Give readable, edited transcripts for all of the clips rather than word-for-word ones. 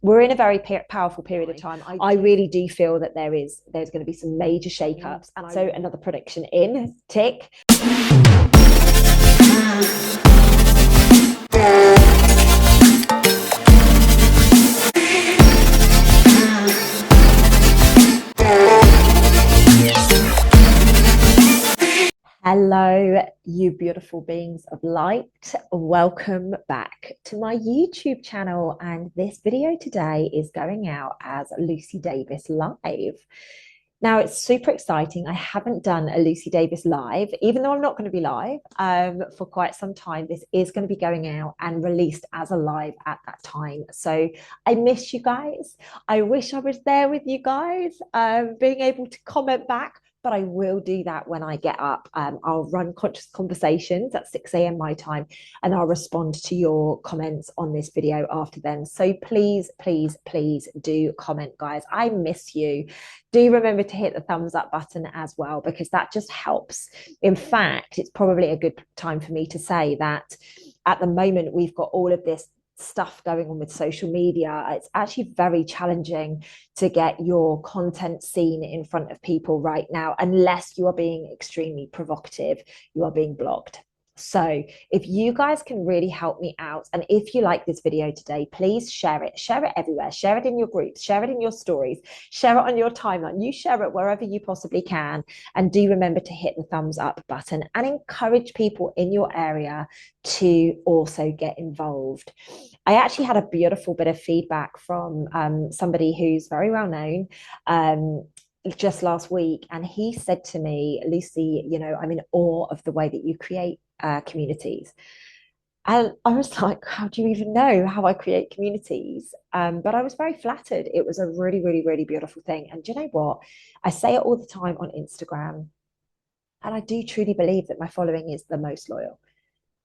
we're in a very powerful period of time. I really do feel that there's going to be some major shakeups. And so another prediction in tick. Hello, you beautiful beings of light. Welcome back to my YouTube channel. And this video today is going out as Lucy Davis Live. Now, it's super exciting. I haven't done a Lucy Davis Live, even though I'm not going to be live for quite some time. This is going to be going out and released as a live at that time. So I miss you guys. I wish I was there with you guys, being able to comment back. But I will do that when I get up. I'll run conscious conversations at 6 a.m. my time, and I'll respond to your comments on this video after then. So please, please, please do comment, guys. I miss you. Do remember to hit the thumbs up button as well, because that just helps. In fact, it's probably a good time for me to say that at the moment, we've got all of this stuff going on with social media. It's actually very challenging to get your content seen in front of people right now, unless you are being extremely provocative. You are being blocked. So if you guys can really help me out, and if you like this video today, please share it everywhere, share it in your groups, share it in your stories, share it on your timeline, you share it wherever you possibly can. And do remember to hit the thumbs up button and encourage people in your area to also get involved. I actually had a beautiful bit of feedback from somebody who's very well known, just last week, and he said to me, Lucy, I'm in awe of the way that you create communities. And I was like, how do you even know how I create communities? But I was very flattered. It was a really, really, really beautiful thing. And do you know what? I say it all the time on Instagram, and I do truly believe that my following is the most loyal.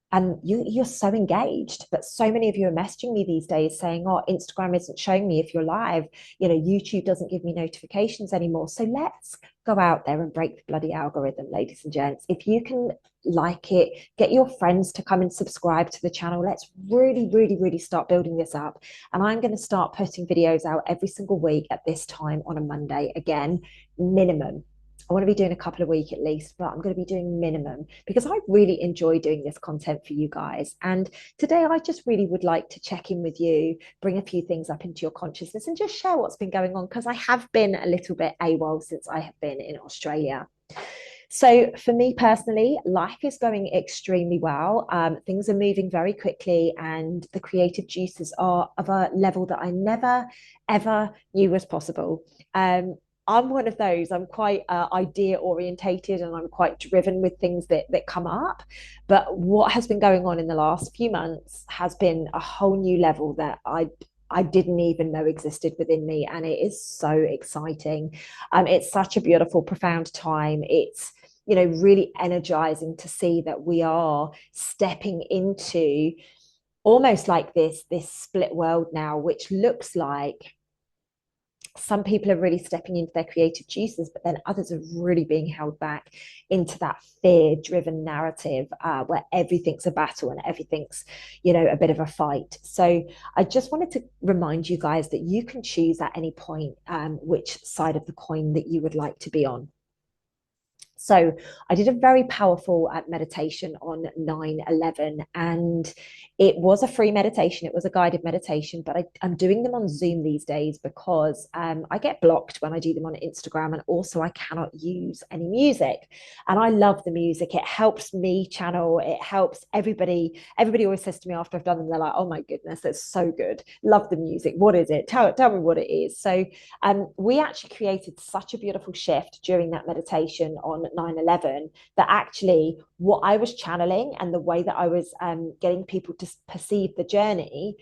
And you're so engaged, but so many of you are messaging me these days saying, oh, Instagram isn't showing me if you're live, YouTube doesn't give me notifications anymore. So let's go out there and break the bloody algorithm, ladies and gents. If you can like it, get your friends to come and subscribe to the channel. Let's really, really, really start building this up. And I'm going to start putting videos out every single week at this time on a Monday, again, minimum. I want to be doing a couple of weeks at least, but I'm going to be doing minimum because I really enjoy doing this content for you guys. And today I just really would like to check in with you, bring a few things up into your consciousness and just share what's been going on, because I have been a little bit AWOL since I have been in Australia. So for me personally, life is going extremely well. Things are moving very quickly, and the creative juices are of a level that I never, ever knew was possible. I'm one of those. I'm quite idea orientated, and I'm quite driven with things that come up. But what has been going on in the last few months has been a whole new level that I didn't even know existed within me, and it is so exciting. It's such a beautiful, profound time. It's really energizing to see that we are stepping into almost like this split world now, which looks like some people are really stepping into their creative juices, but then others are really being held back into that fear-driven narrative where everything's a battle and everything's, a bit of a fight. So I just wanted to remind you guys that you can choose at any point which side of the coin that you would like to be on. So I did a very powerful meditation on 9/11, and it was a free meditation. It was a guided meditation, but I'm doing them on Zoom these days because I get blocked when I do them on Instagram, and also I cannot use any music. And I love the music. It helps me channel. It helps everybody. Everybody always says to me after I've done them, they're like, "Oh my goodness, that's so good. Love the music. What is it? Tell me what it is." So we actually created such a beautiful shift during that meditation on 9/11 that actually what I was channeling and the way that I was getting people to perceive the journey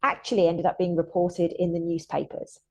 actually ended up being reported in the newspapers.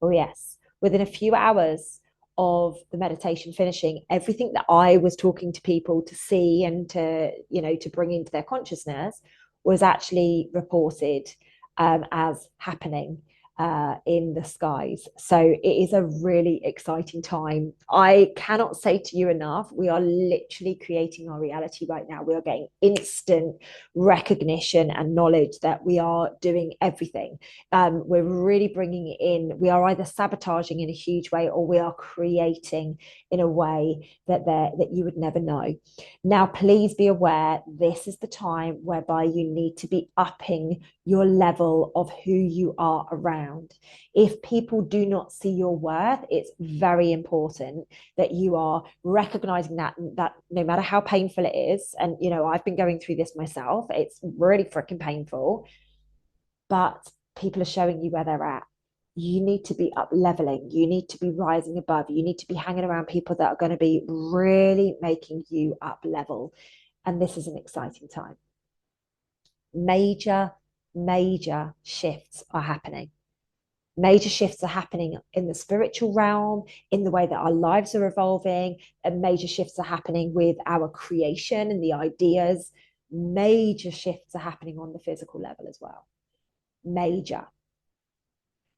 Oh, yes. Within a few hours of the meditation finishing, everything that I was talking to people to see and to bring into their consciousness was actually reported as happening. in the skies. So it is a really exciting time. I cannot say to you enough, we are literally creating our reality right now. We are getting instant recognition and knowledge that we are doing everything. We're really bringing it in. We are either sabotaging in a huge way, or we are creating in a way that you would never know. Now, please be aware, this is the time whereby you need to be upping your level of who you are around. If people do not see your worth, it's very important that you are recognizing that no matter how painful it is, and I've been going through this myself, it's really freaking painful, but people are showing you where they're at. You need to be up leveling, you need to be rising above, you need to be hanging around people that are going to be really making you up level. And this is an exciting time. Major shifts are happening. Major shifts are happening in the spiritual realm, in the way that our lives are evolving, and major shifts are happening with our creation and the ideas. Major shifts are happening on the physical level as well. Major.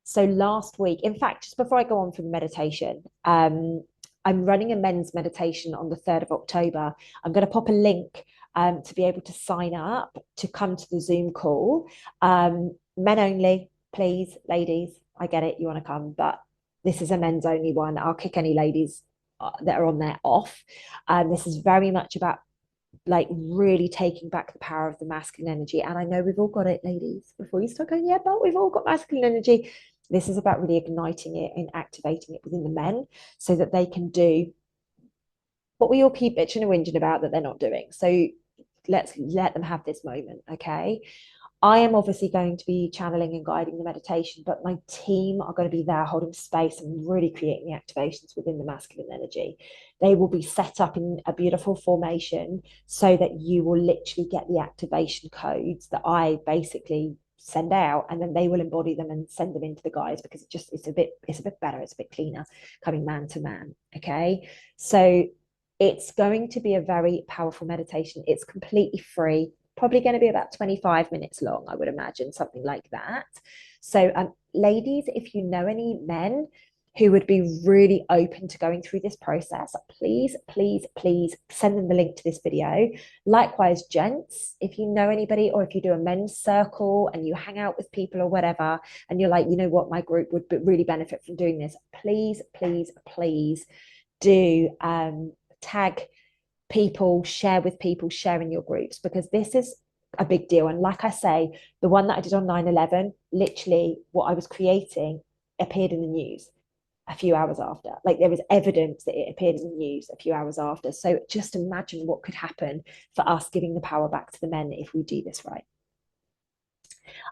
So last week, in fact, just before I go on from the meditation, I'm running a men's meditation on the 3rd of October. I'm going to pop a link to be able to sign up to come to the Zoom call. Men only, please, ladies. I get it, you want to come, but this is a men's only one. I'll kick any ladies that are on there off. This is very much about like really taking back the power of the masculine energy. And I know we've all got it, ladies, before you start going, yeah, but we've all got masculine energy. This is about really igniting it and activating it within the men so that they can do what we all keep bitching and whinging about that they're not doing. So let's let them have this moment, okay? I am obviously going to be channeling and guiding the meditation, but my team are going to be there holding space and really creating the activations within the masculine energy. They will be set up in a beautiful formation so that you will literally get the activation codes that I basically send out, and then they will embody them and send them into the guys, because it's a bit better, it's a bit cleaner coming man to man. Okay, so it's going to be a very powerful meditation. It's completely free, probably going to be about 25 minutes long, I would imagine, something like that. So, ladies, if you know any men who would be really open to going through this process, please, please, please send them the link to this video. Likewise, gents, if you know anybody, or if you do a men's circle and you hang out with people or whatever, and you're like, you know what, my group would really benefit from doing this, please, please, please do tag people, share with people, share in your groups, because this is a big deal. And like I say, the one that I did on 9/11, literally what I was creating appeared in the news a few hours after. Like, there was evidence that it appeared in the news a few hours after. So just imagine what could happen for us giving the power back to the men if we do this right.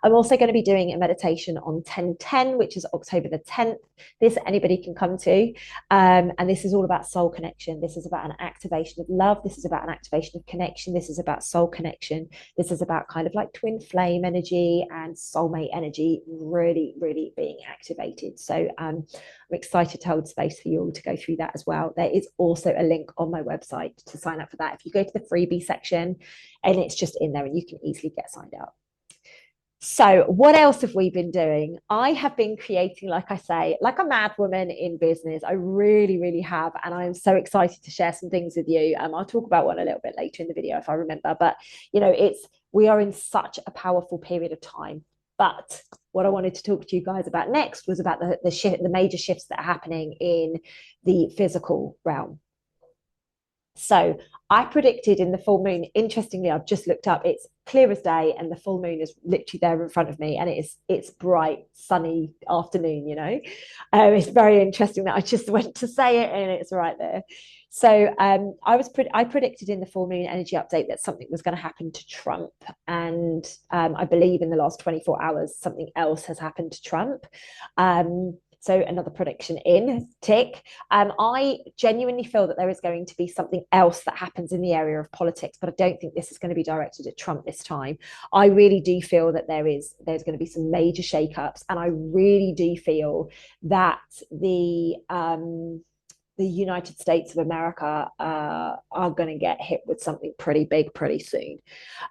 I'm also going to be doing a meditation on 10/10, which is October the 10th. This anybody can come to. And this is all about soul connection. This is about an activation of love. This is about an activation of connection. This is about soul connection. This is about kind of like twin flame energy and soulmate energy really, really being activated. So I'm excited to hold space for you all to go through that as well. There is also a link on my website to sign up for that. If you go to the freebie section, and it's just in there and you can easily get signed up. So, what else have we been doing? I have been creating, like I say, like a mad woman in business. I really, really have. And I'm so excited to share some things with you. I'll talk about one a little bit later in the video if I remember. But, we are in such a powerful period of time. But what I wanted to talk to you guys about next was about the major shifts that are happening in the physical realm. So I predicted in the full moon, interestingly, I've just looked up, it's clear as day, and the full moon is literally there in front of me, and it's bright, sunny afternoon, It's very interesting that I just went to say it and it's right there. So I predicted in the full moon energy update that something was going to happen to Trump. And I believe in the last 24 hours, something else has happened to Trump. So another prediction in, tick. I genuinely feel that there is going to be something else that happens in the area of politics, but I don't think this is going to be directed at Trump this time. I really do feel that there's going to be some major shakeups, and I really do feel that the United States of America are going to get hit with something pretty big pretty soon.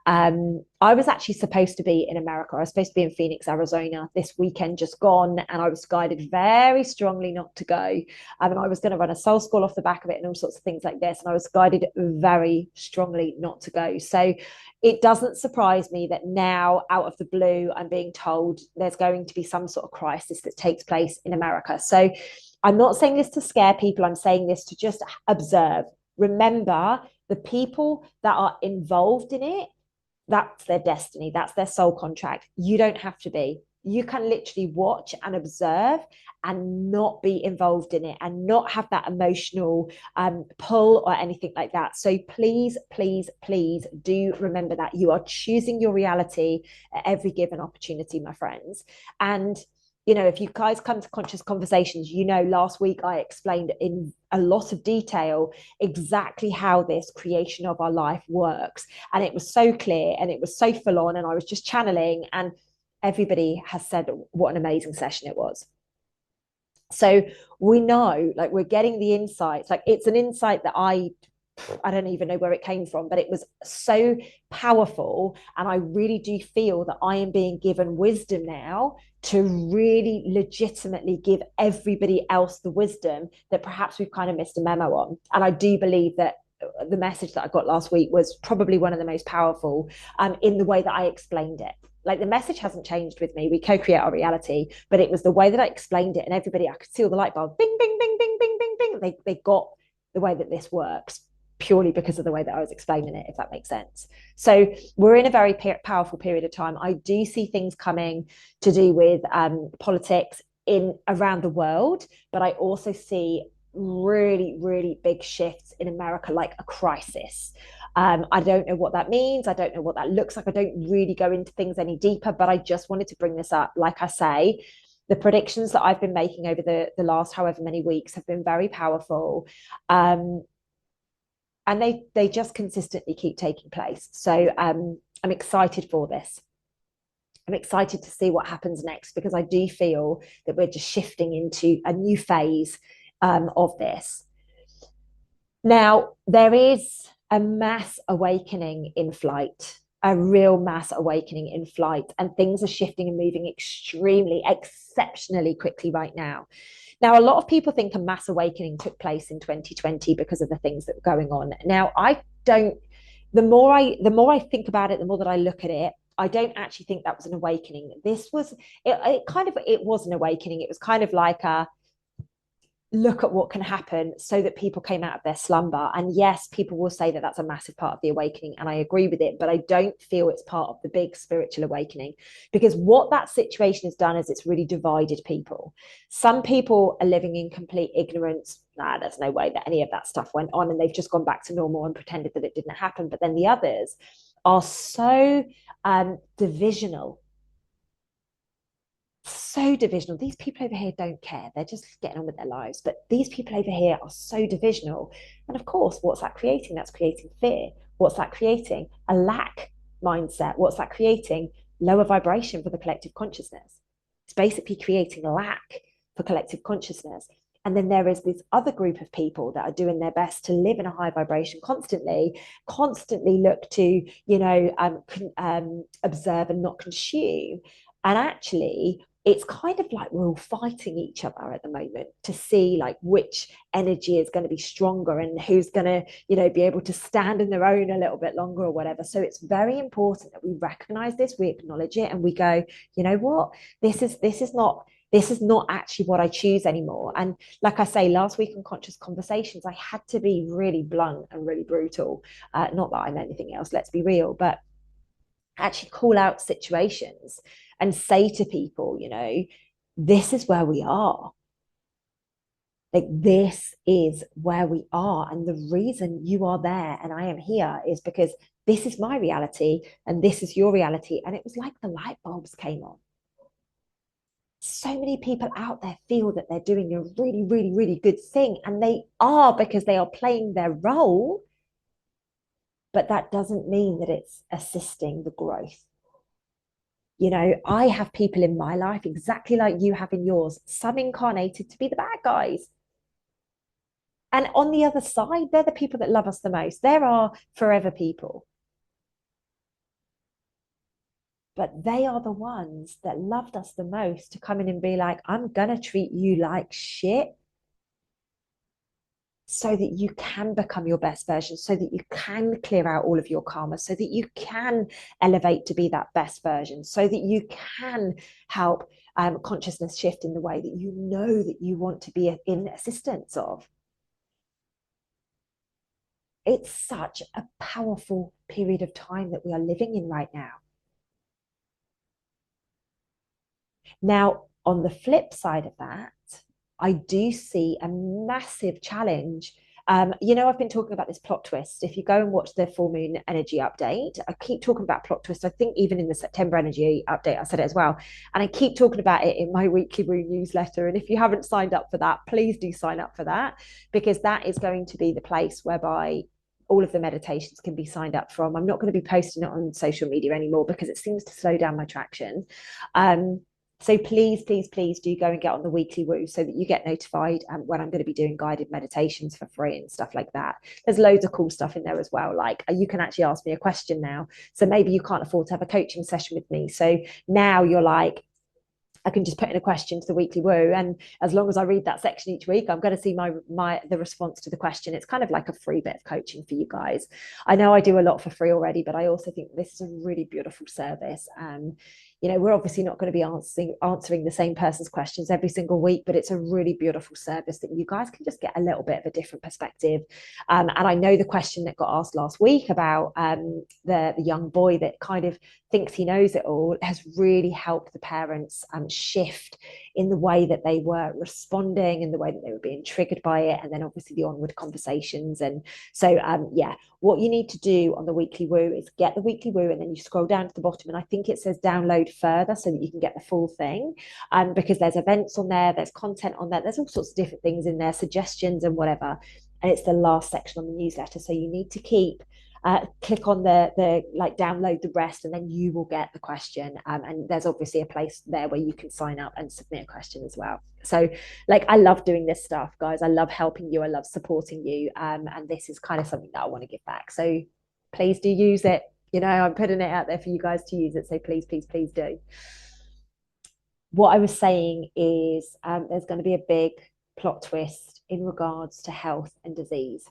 I was actually supposed to be in America. I was supposed to be in Phoenix, Arizona this weekend just gone, and I was guided very strongly not to go. And I was going to run a soul school off the back of it and all sorts of things like this. And I was guided very strongly not to go. So it doesn't surprise me that now, out of the blue, I'm being told there's going to be some sort of crisis that takes place in America. So I'm not saying this to scare people. I'm saying this to just observe. Remember, the people that are involved in it, that's their destiny, that's their soul contract. You don't have to be. You can literally watch and observe and not be involved in it and not have that emotional pull or anything like that. So please, please, please do remember that you are choosing your reality at every given opportunity, my friends. And you know, if you guys come to Conscious Conversations, you know, last week I explained in a lot of detail exactly how this creation of our life works. And it was so clear and it was so full on. And I was just channeling, and everybody has said what an amazing session it was. So we know, like, we're getting the insights. Like, it's an insight that I don't even know where it came from, but it was so powerful. And I really do feel that I am being given wisdom now to really legitimately give everybody else the wisdom that perhaps we've kind of missed a memo on. And I do believe that the message that I got last week was probably one of the most powerful in the way that I explained it. Like, the message hasn't changed with me. We co-create our reality, but it was the way that I explained it, and everybody, I could see all the light bulbs, bing, bing, bing, bing, bing, bing, bing. They got the way that this works purely because of the way that I was explaining it, if that makes sense. So we're in a very powerful period of time. I do see things coming to do with politics in around the world, but I also see really, really big shifts in America, like a crisis. I don't know what that means. I don't know what that looks like. I don't really go into things any deeper, but I just wanted to bring this up. Like I say, the predictions that I've been making over the last however many weeks have been very powerful. And they just consistently keep taking place. So I'm excited for this. I'm excited to see what happens next, because I do feel that we're just shifting into a new phase of this. Now, there is a mass awakening in flight, a real mass awakening in flight, and things are shifting and moving extremely, exceptionally quickly right now. Now, a lot of people think a mass awakening took place in 2020 because of the things that were going on. Now, I don't. The more I think about it, the more that I look at it, I don't actually think that was an awakening. This was it was an awakening. It was kind of like a look at what can happen, so that people came out of their slumber. And yes, people will say that that's a massive part of the awakening, and I agree with it, but I don't feel it's part of the big spiritual awakening, because what that situation has done is it's really divided people. Some people are living in complete ignorance. There's no way that any of that stuff went on, and they've just gone back to normal and pretended that it didn't happen. But then the others are so divisional, so divisional. These people over here don't care. They're just getting on with their lives. But these people over here are so divisional. And of course, what's that creating? That's creating fear. What's that creating? A lack mindset. What's that creating? Lower vibration for the collective consciousness. It's basically creating lack for collective consciousness. And then there is this other group of people that are doing their best to live in a high vibration constantly look to, observe and not consume. And actually, it's kind of like we're all fighting each other at the moment to see like which energy is going to be stronger and who's going to, be able to stand on their own a little bit longer or whatever. So it's very important that we recognize this, we acknowledge it, and we go, you know what, this is not actually what I choose anymore. And like I say, last week on Conscious Conversations, I had to be really blunt and really brutal. Not that I'm anything else, let's be real, but actually call out situations and say to people, this is where we are. Like, this is where we are. And the reason you are there and I am here is because this is my reality and this is your reality. And it was like the light bulbs came on. So many people out there feel that they're doing a really, really, really good thing. And they are, because they are playing their role. But that doesn't mean that it's assisting the growth. I have people in my life exactly like you have in yours, some incarnated to be the bad guys. And on the other side, they're the people that love us the most. There are forever people, but they are the ones that loved us the most to come in and be like, I'm going to treat you like shit so that you can become your best version, so that you can clear out all of your karma, so that you can elevate to be that best version, so that you can help consciousness shift in the way that you know that you want to be in assistance of. It's such a powerful period of time that we are living in right now. Now, on the flip side of that, I do see a massive challenge. I've been talking about this plot twist. If you go and watch the full moon energy update, I keep talking about plot twist. I think even in the September energy update, I said it as well. And I keep talking about it in my weekly Woo newsletter. And if you haven't signed up for that, please do sign up for that, because that is going to be the place whereby all of the meditations can be signed up from. I'm not going to be posting it on social media anymore because it seems to slow down my traction. So please, please, please do go and get on the weekly Woo so that you get notified when I'm going to be doing guided meditations for free and stuff like that. There's loads of cool stuff in there as well. Like you can actually ask me a question now. So maybe you can't afford to have a coaching session with me. So now you're like, I can just put in a question to the weekly Woo, and as long as I read that section each week, I'm going to see the response to the question. It's kind of like a free bit of coaching for you guys. I know I do a lot for free already, but I also think this is a really beautiful service. We're obviously not going to be answering the same person's questions every single week, but it's a really beautiful service that you guys can just get a little bit of a different perspective. And I know the question that got asked last week about the young boy that kind of thinks he knows it all has really helped the parents shift in the way that they were responding and the way that they were being triggered by it, and then obviously the onward conversations. And so what you need to do on the weekly Woo is get the weekly Woo, and then you scroll down to the bottom, and I think it says download further so that you can get the full thing, because there's events on there, there's content on there, there's all sorts of different things in there, suggestions and whatever, and it's the last section on the newsletter. So you need to click on the like download the rest, and then you will get the question, and there's obviously a place there where you can sign up and submit a question as well. So like I love doing this stuff, guys. I love helping you, I love supporting you, and this is kind of something that I want to give back. So please do use it. I'm putting it out there for you guys to use it, so please, please, please do. What I was saying is there's going to be a big plot twist in regards to health and disease.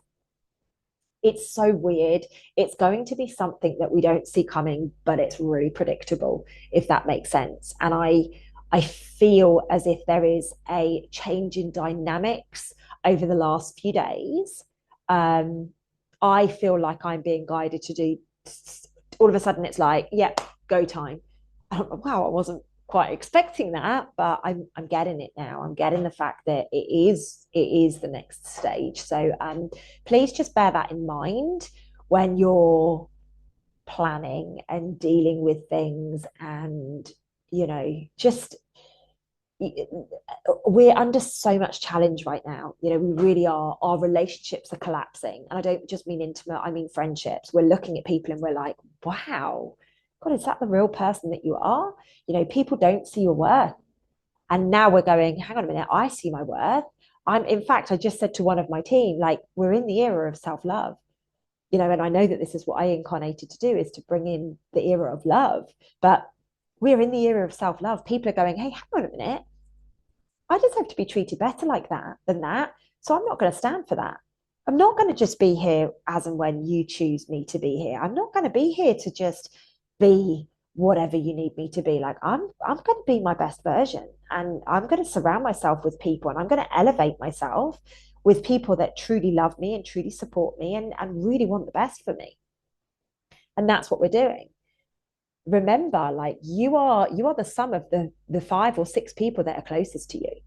It's so weird. It's going to be something that we don't see coming, but it's really predictable, if that makes sense. And I feel as if there is a change in dynamics over the last few days. I feel like I'm being guided to do, all of a sudden it's like, yep, go time. Wow, I wasn't quite expecting that, but I'm getting it now. I'm getting the fact that it is the next stage. So please just bear that in mind when you're planning and dealing with things, and just we're under so much challenge right now. We really are. Our relationships are collapsing, and I don't just mean intimate, I mean friendships. We're looking at people and we're like, wow, God, is that the real person that you are? People don't see your worth. And now we're going, hang on a minute, I see my worth. In fact, I just said to one of my team, like, we're in the era of self-love, and I know that this is what I incarnated to do, is to bring in the era of love. But we're in the era of self-love. People are going, hey, hang on a minute, I deserve to be treated better like that than that. So I'm not going to stand for that. I'm not going to just be here as and when you choose me to be here. I'm not going to be here to just be whatever you need me to be. Like I'm going to be my best version, and I'm going to surround myself with people, and I'm going to elevate myself with people that truly love me and truly support me, and really want the best for me. And that's what we're doing. Remember, like you are the sum of the 5 or 6 people that are closest to you.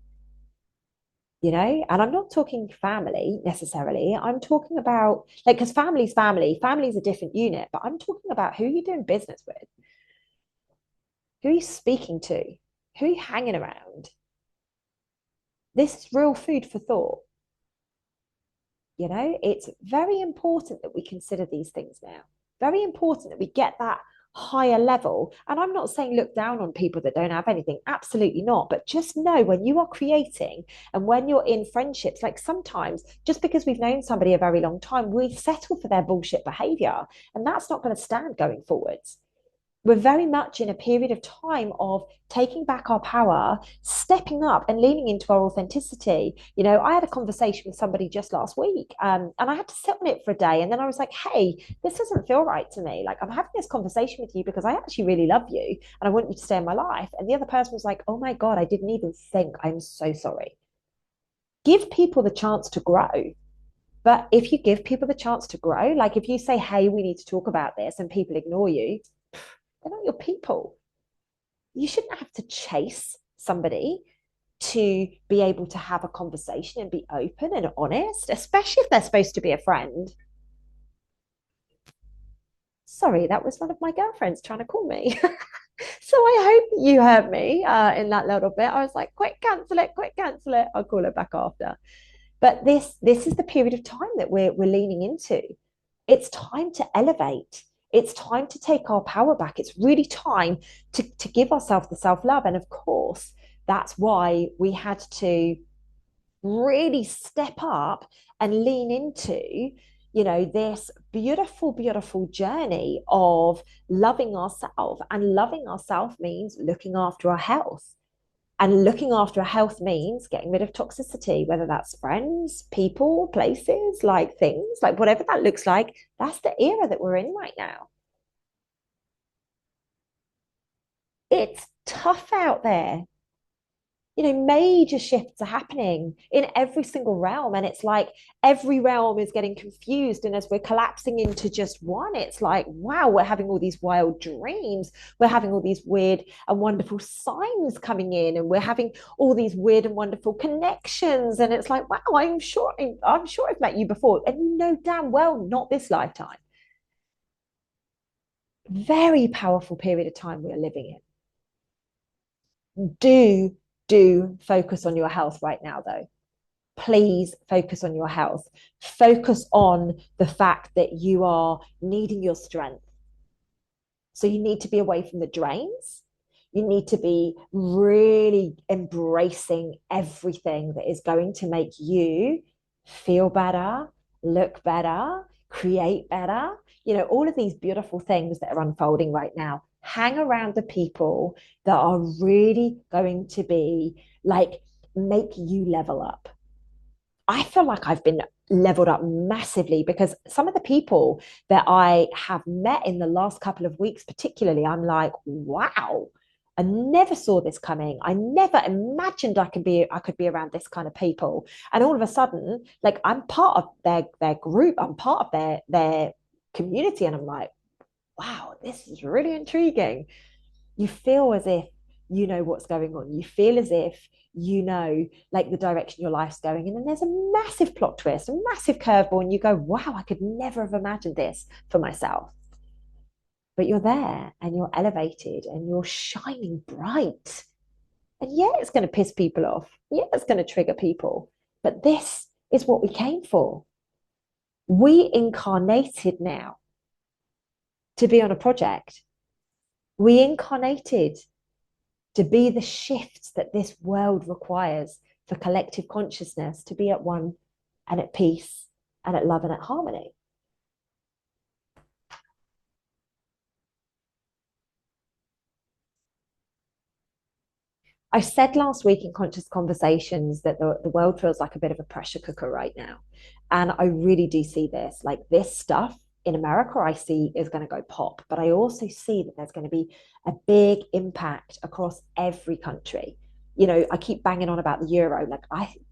And I'm not talking family necessarily. I'm talking about, like, because family's a different unit, but I'm talking about who you're doing business with, who are you speaking to, who are you hanging around. This is real food for thought. It's very important that we consider these things now. Very important that we get that higher level. And I'm not saying look down on people that don't have anything, absolutely not. But just know when you are creating and when you're in friendships, like sometimes just because we've known somebody a very long time, we settle for their bullshit behavior. And that's not going to stand going forwards. We're very much in a period of time of taking back our power, stepping up and leaning into our authenticity. I had a conversation with somebody just last week, and I had to sit on it for a day. And then I was like, hey, this doesn't feel right to me. Like, I'm having this conversation with you because I actually really love you and I want you to stay in my life. And the other person was like, oh my God, I didn't even think. I'm so sorry. Give people the chance to grow. But if you give people the chance to grow, like if you say, hey, we need to talk about this and people ignore you, they're not your people. You shouldn't have to chase somebody to be able to have a conversation and be open and honest, especially if they're supposed to be a friend. Sorry, that was one of my girlfriends trying to call me. So I hope you heard me in that little bit. I was like, quick, cancel it, quick, cancel it. I'll call her back after. But this is the period of time that we're leaning into. It's time to elevate. It's time to take our power back. It's really time to give ourselves the self-love. And of course, that's why we had to really step up and lean into this beautiful, beautiful journey of loving ourselves. And loving ourselves means looking after our health. And looking after our health means getting rid of toxicity, whether that's friends, people, places, like things, like whatever that looks like. That's the era that we're in right now. It's tough out there. Major shifts are happening in every single realm. And it's like every realm is getting confused. And as we're collapsing into just one, it's like, wow, we're having all these wild dreams. We're having all these weird and wonderful signs coming in. And we're having all these weird and wonderful connections. And it's like, wow, I'm sure I've met you before. And you know damn well not this lifetime. Very powerful period of time we are living in. Do focus on your health right now, though. Please focus on your health. Focus on the fact that you are needing your strength. So you need to be away from the drains. You need to be really embracing everything that is going to make you feel better, look better, create better. All of these beautiful things that are unfolding right now. Hang around the people that are really going to be like, make you level up. I feel like I've been leveled up massively because some of the people that I have met in the last couple of weeks, particularly, I'm like, wow, I never saw this coming. I never imagined I could be around this kind of people. And all of a sudden, like I'm part of their group, I'm part of their community, and I'm like, wow, this is really intriguing. You feel as if you know what's going on. You feel as if like the direction your life's going. And then there's a massive plot twist, a massive curveball, and you go, wow, I could never have imagined this for myself. But you're there and you're elevated and you're shining bright. And yeah, it's going to piss people off. Yeah, it's going to trigger people. But this is what we came for. We incarnated now to be on a project. We incarnated to be the shifts that this world requires for collective consciousness to be at one and at peace and at love and at harmony. I said last week in Conscious Conversations that the world feels like a bit of a pressure cooker right now. And I really do see this. Like this stuff in America, I see is going to go pop. But I also see that there's going to be a big impact across every country. I keep banging on about the euro.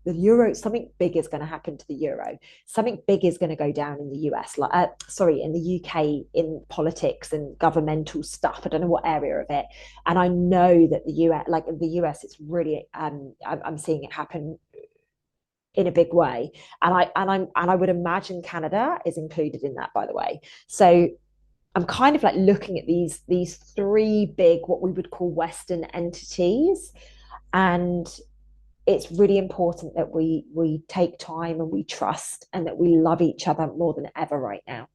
The euro, something big is going to happen to the euro. Something big is going to go down in the US, in the UK, in politics and governmental stuff. I don't know what area of it. And I know that the US, it's really, I'm seeing it happen in a big way. And I would imagine Canada is included in that, by the way. So I'm kind of like looking at these three big, what we would call Western entities, and it's really important that we take time and we trust and that we love each other more than ever right now.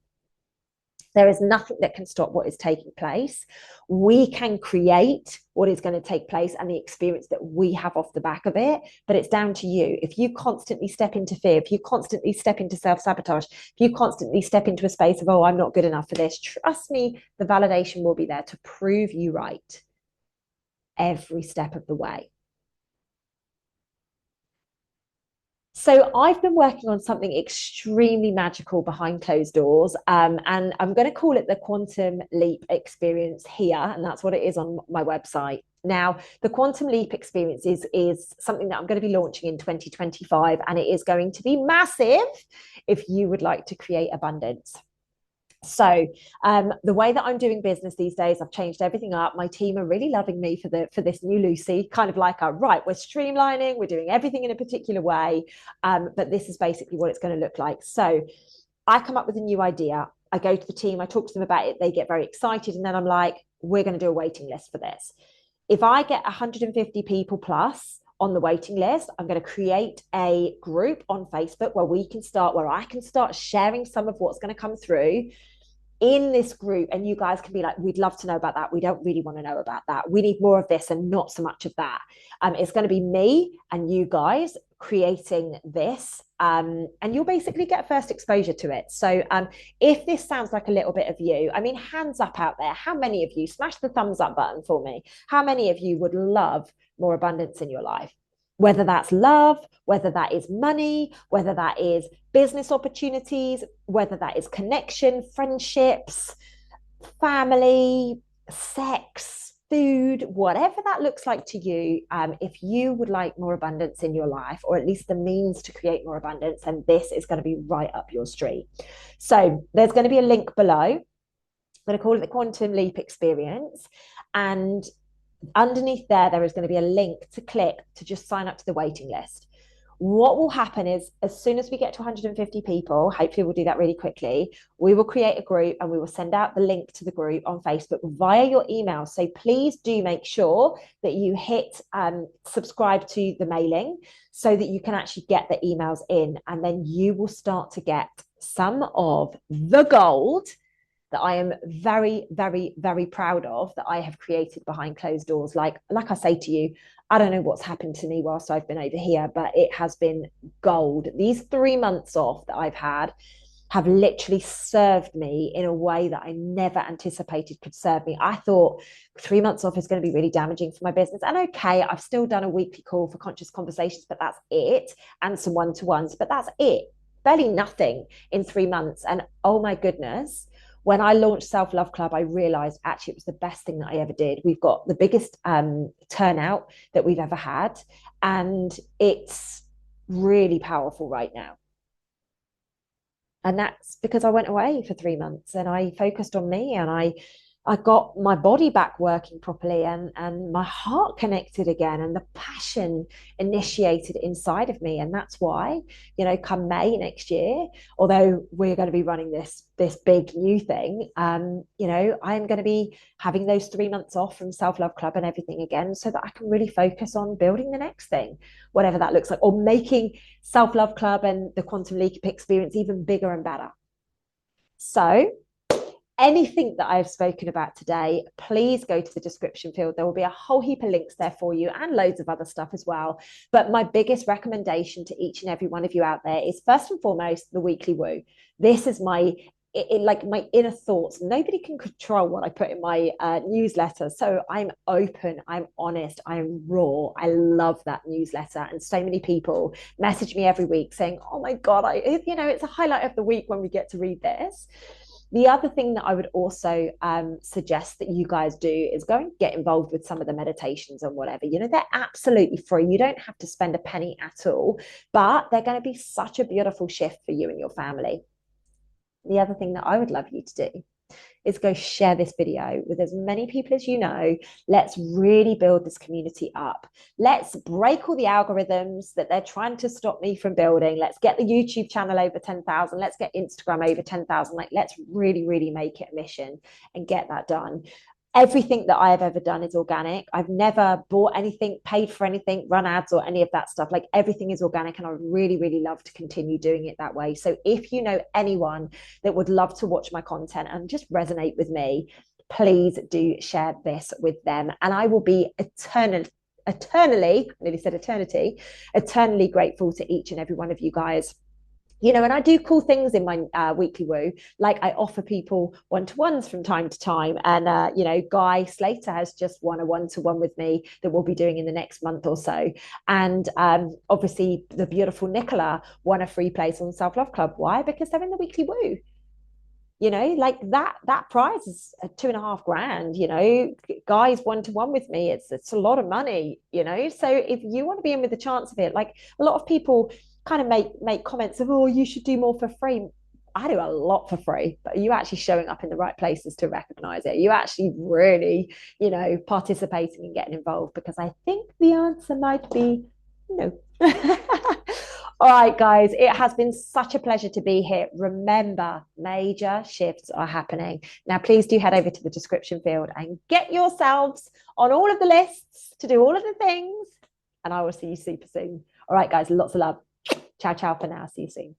There is nothing that can stop what is taking place. We can create what is going to take place and the experience that we have off the back of it, but it's down to you. If you constantly step into fear, if you constantly step into self-sabotage, if you constantly step into a space of, oh, I'm not good enough for this, trust me, the validation will be there to prove you right every step of the way. So I've been working on something extremely magical behind closed doors, and I'm going to call it the Quantum Leap Experience here, and that's what it is on my website. Now, the Quantum Leap Experience is something that I'm going to be launching in 2025, and it is going to be massive if you would like to create abundance. So the way that I'm doing business these days, I've changed everything up. My team are really loving me for this new Lucy, kind of like right, we're streamlining, we're doing everything in a particular way, but this is basically what it's going to look like. So I come up with a new idea, I go to the team, I talk to them about it, they get very excited, and then I'm like, we're going to do a waiting list for this. If I get 150 people plus on the waiting list, I'm going to create a group on Facebook where I can start sharing some of what's going to come through in this group, and you guys can be like, we'd love to know about that, we don't really want to know about that, we need more of this and not so much of that. It's going to be me and you guys creating this, and you'll basically get first exposure to it. So if this sounds like a little bit of you, I mean, hands up out there, how many of you, smash the thumbs up button for me, how many of you would love more abundance in your life? Whether that's love, whether that is money, whether that is business opportunities, whether that is connection, friendships, family, sex, food, whatever that looks like to you. If you would like more abundance in your life, or at least the means to create more abundance, then this is going to be right up your street. So there's going to be a link below. I'm going to call it the Quantum Leap Experience. And underneath there is going to be a link to click to just sign up to the waiting list. What will happen is, as soon as we get to 150 people, hopefully we'll do that really quickly, we will create a group and we will send out the link to the group on Facebook via your email. So please do make sure that you hit subscribe to the mailing so that you can actually get the emails in, and then you will start to get some of the gold that I am very, very, very proud of, that I have created behind closed doors. Like I say to you, I don't know what's happened to me whilst I've been over here, but it has been gold. These 3 months off that I've had have literally served me in a way that I never anticipated could serve me. I thought 3 months off is going to be really damaging for my business. And okay, I've still done a weekly call for Conscious Conversations, but that's it. And some one-to-ones, but that's it. Barely nothing in 3 months. And oh my goodness, when I launched Self Love Club, I realized actually it was the best thing that I ever did. We've got the biggest turnout that we've ever had, and it's really powerful right now. And that's because I went away for 3 months and I focused on me, and I got my body back working properly, and my heart connected again, and the passion initiated inside of me. And that's why, come May next year, although we're going to be running this big new thing, I'm going to be having those 3 months off from Self Love Club and everything again, so that I can really focus on building the next thing, whatever that looks like, or making Self Love Club and the Quantum Leap Experience even bigger and better. So anything that I've spoken about today, please go to the description field. There will be a whole heap of links there for you, and loads of other stuff as well. But my biggest recommendation to each and every one of you out there is, first and foremost, the weekly woo. This is my inner thoughts. Nobody can control what I put in my newsletter. So I'm open, I'm honest, I'm raw. I love that newsletter. And so many people message me every week saying, oh my God, it's a highlight of the week when we get to read this. The other thing that I would also suggest that you guys do is go and get involved with some of the meditations and whatever. They're absolutely free. You don't have to spend a penny at all, but they're going to be such a beautiful shift for you and your family. The other thing that I would love you to do is go share this video with as many people as you know. Let's really build this community up. Let's break all the algorithms that they're trying to stop me from building. Let's get the YouTube channel over 10,000. Let's get Instagram over 10,000. Let's really, really make it a mission and get that done. Everything that I have ever done is organic. I've never bought anything, paid for anything, run ads or any of that stuff. Like everything is organic, and I really, really love to continue doing it that way. So if you know anyone that would love to watch my content and just resonate with me, please do share this with them. And I will be eternally, I nearly said eternity, eternally grateful to each and every one of you guys. And I do cool things in my weekly woo. Like I offer people one-to-ones from time to time. And, Guy Slater has just won a one-to-one with me that we'll be doing in the next month or so. And obviously the beautiful Nicola won a free place on Self Love Club. Why? Because they're in the weekly woo. Like that prize is 2.5 grand. Guys one-to-one with me, it's a lot of money. So if you want to be in with the chance of it, like a lot of people kind of make comments of, oh, you should do more for free. I do a lot for free, but are you actually showing up in the right places to recognize it? You actually really, participating and getting involved? Because I think the answer might be no. All right, guys, it has been such a pleasure to be here. Remember, major shifts are happening. Now, please do head over to the description field and get yourselves on all of the lists to do all of the things. And I will see you super soon. All right, guys, lots of love. Ciao, ciao for now. See you soon.